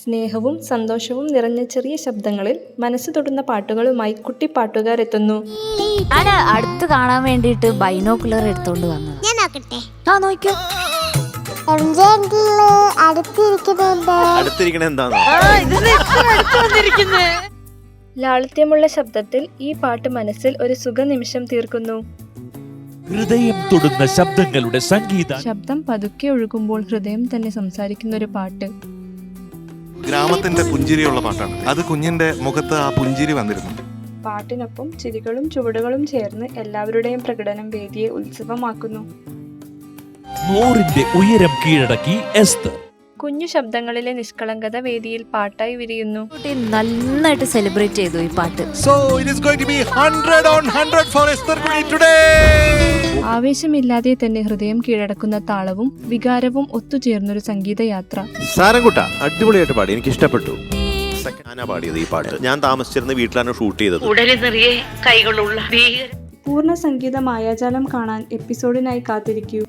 സ്നേഹവും സന്തോഷവും നിറഞ്ഞ ചെറിയ ശബ്ദങ്ങളിൽ മനസ്സ് തൊടുന്ന പാട്ടുകളുമായി കുട്ടിപ്പാട്ടുകാരെത്തുന്നു. ഞാൻ അടുത്ത് കാണാൻ വേണ്ടിട്ട് ബൈനോക്കുലർ എടുത്തോണ്ട് വന്നത്. ഞാൻ നോക്കട്ടെ. ആ നോക്കിയോ. ലാളിത്യമുള്ള ശബ്ദത്തിൽ ഈ പാട്ട് മനസ്സിൽ ഒരു സുഖനിമിഷം തീർക്കുന്നു. ഹൃദയം തൊടുന്ന ശബ്ദങ്ങളുടെ സംഗീതം. ശബ്ദം പതുക്കെ ഒഴുകുമ്പോൾ ഹൃദയം തന്നെ സംസാരിക്കുന്ന ഒരു പാട്ട്. ഗ്രാമത്തിന്റെ പുഞ്ചിരിയുള്ള പാട്ടാണ്. അത് കുഞ്ഞിന്റെ മുഖത്ത് ആ പുഞ്ചിരി വന്നിരുന്നു. പാട്ടിനൊപ്പം ചിരികളും ചുവടുകളും ചേർന്ന് എല്ലാവരുടെയും പ്രകടനം വേദിയെ ഉത്സവമാക്കുന്നു. 100ന്റെ ഉയരം കീഴടക്കി എസ്തർ. കുഞ്ഞു ശബ്ദങ്ങളിലെ നിഷ്കളങ്കത വേദിയിൽ പാട്ടായി വിരിയുന്നു. കുട്ടി നന്നായിട്ട് സെലിബ്രേറ്റ് ചെയ്തു ഈ പാട്ട്. So it is going to be 100 on 100 for Esther Kudi today. ആവേശമില്ലാതെ തന്നെ ഹൃദയം കീഴടക്കുന്ന താളവും വികാരവും ഒത്തുചേർന്നൊരു സംഗീതയാത്ര. സാരംകുട്ട അടിപൊളിയായിട്ട് പാടി, എനിക്ക് ഇഷ്ടപ്പെട്ടു. ഞാനാ പാടിയത് ഈ പാട്ട്. ഞാൻ താമസിച്ചിരുന്ന വീട്ടിലാണ് ഷൂട്ട് ചെയ്തത്. പൂർണ്ണ സംഗീത മായാജാലം കാണാൻ എപ്പിസോഡിനായി കാത്തിരിക്കൂ.